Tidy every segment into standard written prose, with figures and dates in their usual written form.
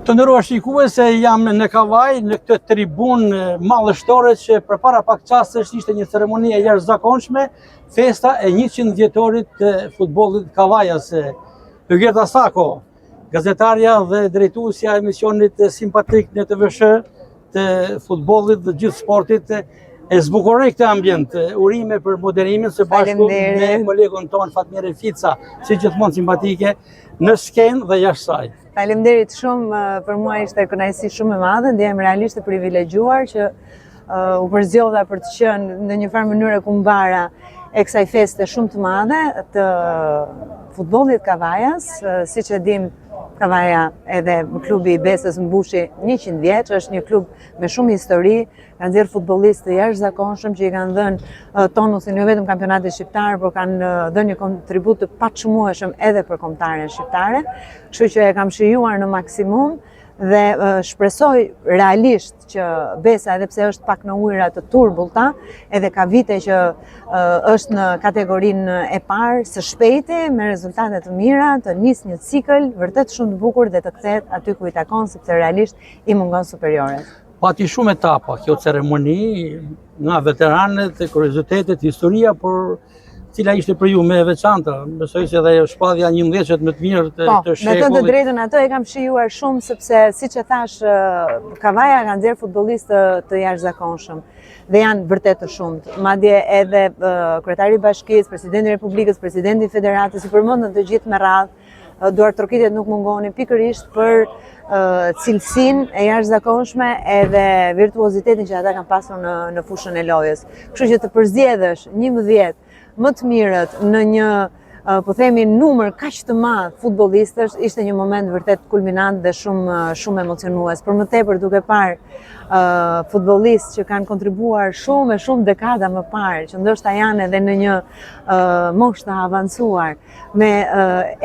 Të nderuar shikues, jam në Kavaj, në këtë tribunë mallështore që përpara pak çastesh ishte një ceremoni e jashtëzakonshme, festa e 100 vjetorit të futbollit Kavajas. Ygerta Sako, gazetarja dhe drejtuesja e emisionit simpatik në TVSH të futbollit dhe gjithë sportit, e zbukuroi këtë ambient. Urime për moderimin së bashku me kolegun ton Fatmire Fica, si gjithmonë simpatike në skenë dhe jashtë saj. Faleminderit shumë, për mua ishte kënaqësi shumë e madhe, ndihem realisht e privilegjuar që u përzgjodha për të qenë në një farë mënyrë kummbara e kësaj feste shumë të madhe të futbollit Kavajas. Siç e dim, Kavaja edhe klubi i Besës mbushi 100 vjeç, është një klub me shumë histori, ka nxjerrë futbollistë të jashtëzakonshëm që i kanë dhënë tonusin jo vetëm kampionatit shqiptar, por kanë dhënë një kontribut të paçmueshëm edhe për kombëtaren shqiptare. Kështu që e kam shijuar në maksimum dhe shpresoj realisht që Besa, edhe pse është pak në ujëra të turbullta, edhe ka vite që është në kategorinë e parë, së shpejti me rezultate të mira, të nisë një cikël vërtet shumë të bukur dhe të kthehet aty ku i takon, sepse realisht i mungon superioret. Pati shumë etapa kjo ceremoni, nga veteranët, kuriozitetet, historia, por cila ishte për ju me veçanta. Besoj se dhe shpadhja 11 më të mirë të shekullit. Me të drejtën ato e kam shijuar shumë, sepse siç e thash, Kavaja ka nxjerrë futbollistë të jashtëzakonshëm dhe janë vërtet të shumt. Madje edhe kryetari i bashkisë, presidenti i Republikës, presidenti i Federatës, i përmendën të gjithë me radhë. Duar trokitjet nuk mungonin pikërisht për cilësinë e jashtëzakonshme edhe virtuozitetin që ata kanë pasur në fushën e lojës. Kështu që të përzgjedhësh 11 më të mirët në një, po themi, numër kaq të madh futbollistësh, ishte një moment vërtet kulminant dhe shumë emocionues. Për më tepër duke parë futbollistë që kanë kontribuar shumë dekada më parë, që ndoshta janë edhe në një moshë të avancuar, me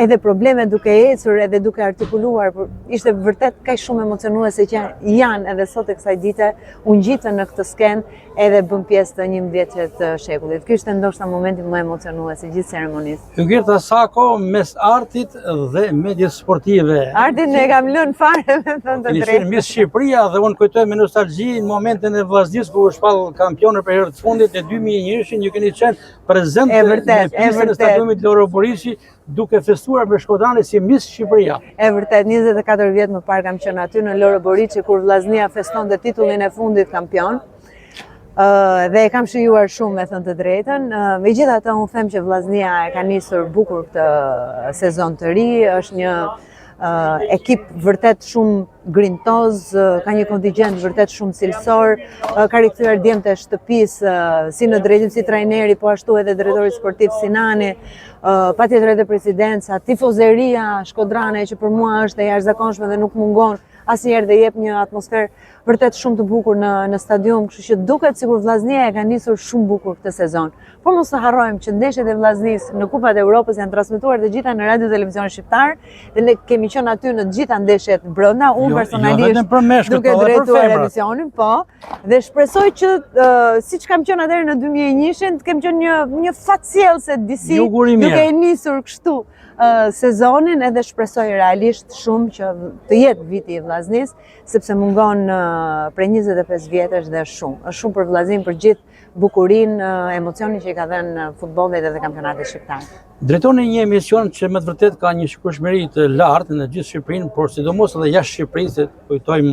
edhe probleme duke ecur edhe duke artikuluar, ishte vërtet kaq shumë emocionuese që janë edhe sot e kësaj dite u ngjitën në këtë skenë edhe bën pjesë të 11 të shekullit. Ky ishte ndoshta momenti më emocionues i gjithë ceremonisë. Ygerta Sako, mes artit dhe medias sportive. Artin e kam lënë fare, me thënë të drejtë. Miss Shqipëria dhe unë kujtoj me nostalgji në momentin e Vllaznisë ku u shpall kampioner për herë të fundit në 2001, ju keni qenë prezent në pistën e stadiumit Loro Boriçi duke festuar me Shkodranën si Miss Shqipëria. E vërtet, 24 vjet më parë kam qenë aty në Loro Boriçi kur Vllaznia festonte titullin e fundit kampion. Dhe e kam shijuar shumë, me thënë të drejtën. Megjithatë, unë them që Vllaznia e ka nisur bukur këtë sezon të ri, është një ekip vërtet shumë grintoz, ka një kontingjent vërtet shumë cilësor, ka rikthyer djemtë e shtëpisë si në drejtim si trajneri, po ashtu edhe drejtori sportiv Sinani, patjetër edhe presidenca, tifozeria shkodrane që për mua është e jashtëzakonshme dhe nuk mungon asnjëherë dhe jep një atmosferë vërtet shumë të bukur në stadium, kështu që duket sikur Vllaznia e ka nisur shumë bukur këtë sezon. Por mos të harrojmë që ndeshjet e Vllaznisë në Kupat e Evropës janë transmetuar të gjitha në radio televizion shqiptar dhe ne kemi qenë aty në të gjitha ndeshjet brenda, unë personalisht duke drejtuar emisionin, po, dhe shpresoj që siç kam qenë atëherë në 2001, të kem qenë një fatësiellse disi duke i nisur kështu sezonin, edhe shpresoj realisht shumë që të jetë viti i Vllaznisë, sepse mungon prej 25 vjetësh dhe është shumë për Vllaznin, për gjithë bukurinë, emocionin që i ka dhënë futbollit edhe kampionatit shqiptar. Drejtoni një emision që me të vërtet ka një shikueshmëri të lartë në gjithë Shqipërinë, por sidomos edhe jashtë Shqipërisë, kujtojmë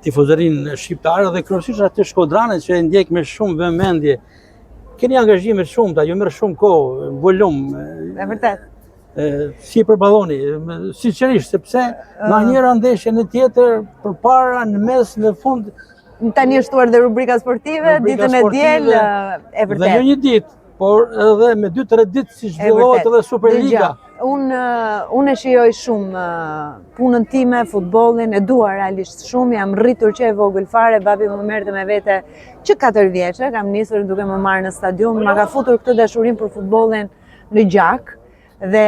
tifozërinë shqiptare dhe kryesisht atë Shkodranën që e ndjek me shumë vëmendje. Keni angazhime shumëta, ju merr shumë kohë, volum. E vërtet. Si përballoni, sinqerisht, sepse nga njëra ndeshje në tjetër, përpara, në mes, në fund. Tani është shtuar dhe rubrika sportive, ditën e diel, e vërtet. Dhe jo një ditë, por edhe me 2-3 ditë si zhvillohet edhe Superliga. Unë e shijoj shumë punën time, futbollin, e dua realisht shumë, jam rritur që e vogël fare, babi më merrte me vete që 4 vjeçe, kam nisur duke më marrë në stadium, ma ka futur këtë dashurinë për futbollin në gjak. Dhe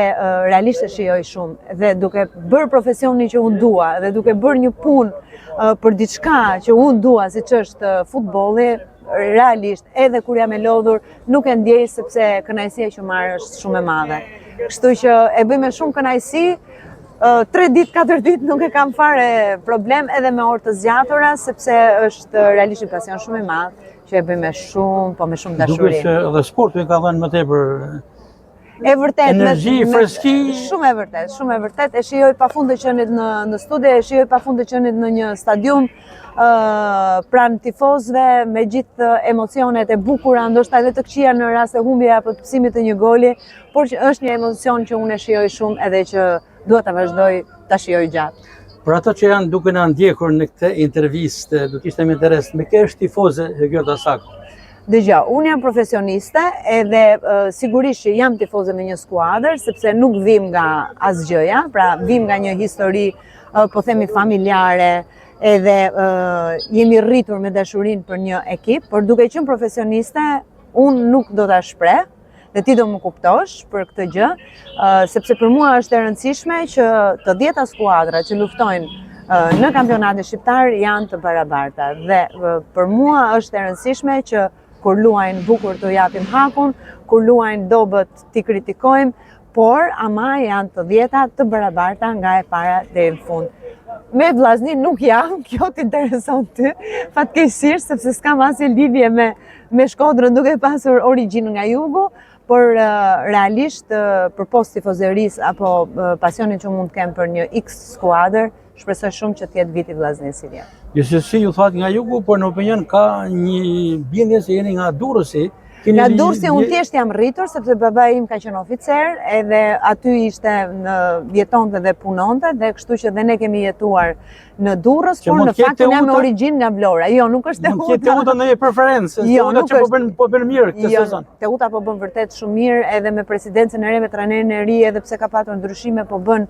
realisht e shijoj shumë dhe duke bërë profesionin që unë dua dhe duke bërë një punë për diçka që unë dua, siç është futbolli, realisht edhe kur jam e lodhur nuk e ndjej, sepse kënaqësia që marr është shumë e madhe. Kështu që e bëj me shumë kënaqësi, 3 ditë, 4 ditë nuk e kam fare problem edhe me orë të zgjatura, sepse është realisht një pasion shumë i madh, që e bëj me shumë dashuri. Duke që edhe sporti ka dhënë më tepër E vërtet, energji, freski. Shumë e vërtet. E shijoj pafund të qenit në studio, e shijoj pafund të qenit në një stadium pranë tifozëve, me gjithë emocionet e bukura, ndoshta edhe të këqija në rast të humbje apo të pësimit të një goli, por që është një emocion që unë e shijoj shumë edhe që duhet ta vazhdoj ta shijoj gjatë. Për ato që janë duke na ndjekur në këtë intervistë, do të ishte më interes me kë është tifoze Gjorda Sako. Dëgjoj, unë jam profesioniste edhe sigurisht që jam tifoze me një skuadër, sepse nuk vim nga asgjëja, pra vim nga një histori, po themi familjare, edhe jemi rritur me dashurinë për një ekip, por duke qenë profesioniste, unë nuk do ta shpreh, dhe ti do më kuptosh për këtë gjë, sepse për mua është e rëndësishme që të 10 skuadra që luftojnë në kampionatin shqiptar janë të barabarta, dhe për mua është e rëndësishme që kur luajnë bukur të japim hakun, kur luajnë dobët t'i kritikojmë, por ama janë të 10 të barabarta nga e para deri në fund. Me vllazni nuk jam, kjo t'intereson ty, fatkeqësisht, sepse s'kam asnjë lidhje me Shkodrën duke pasur origjinë nga jugu, por realisht për post tifozerisë apo pasionin që mund të kem për një X skuadër, shpresoj shumë që t'jetë viti vllaznisë i vjen. Gjithsesi ju thatë nga jugu, por në opinion ka një bindje se jeni nga Durrësi. Nga Durrësi unë thjesht jam rritur, sepse babai im ka qenë oficer, edhe aty ishte jetonte dhe punonte, dhe kështu që dhe ne kemi jetuar në Durrës, por në fakt unë jam me origjinë nga Vlora. Jo, nuk është Teuta. Mund të ketë Teuta ndonjë preferencë, Teuta që po bën mirë këtë sezon. Teuta po bën vërtet shumë mirë, edhe me presidencën e re, me trajnerin e ri, edhe pse ka patur ndryshime, po bën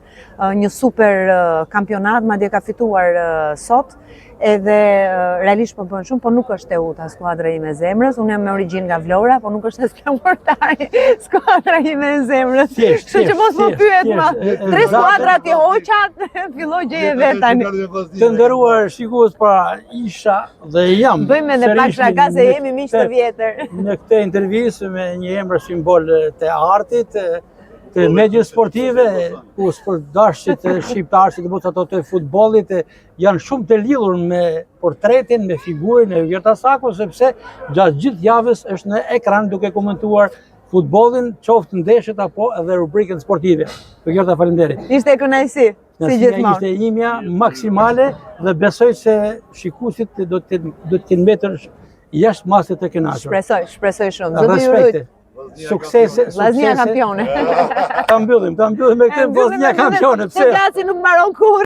një super kampionat, madje ka fituar sot. Edhe realisht po bën shumë, por nuk është Teuta skuadra ime e zemrës. Unë jam me origjinë nga Vlora, por nuk është as Pjamortari skuadra ime e zemrës. Kështu që mos më pyet më. 3 skuadra ti hoqat, filloi gjeje vet tani. Të nderuar shikues, pra isha dhe jam. Bëjmë edhe pak shaka se jemi miq të vjetër. Në këtë intervistë me një emër simbol të artit, të medias sportive, ku dashit shqiptarë, si të ato të futbollit, janë shumë të lidhur me portretin, me figurën e Gjorda Sako, sepse gjatë gjithë javës është në ekran duke komentuar futbollin, qoftë ndeshjet apo edhe rubrikën sportive. Gjorda, faleminderit. Ishte kënaqësi, si gjithmonë. Ishte imja maksimale dhe besoj se shikuesit do të kenë mbetur jashtë masit të kënaqur. Shpresoj shumë. Respekte. Suksese. Vllaznia kampione. Ta mbyllim me këtë Vllaznia kampione. Pse plasi nuk mbaron kurrë.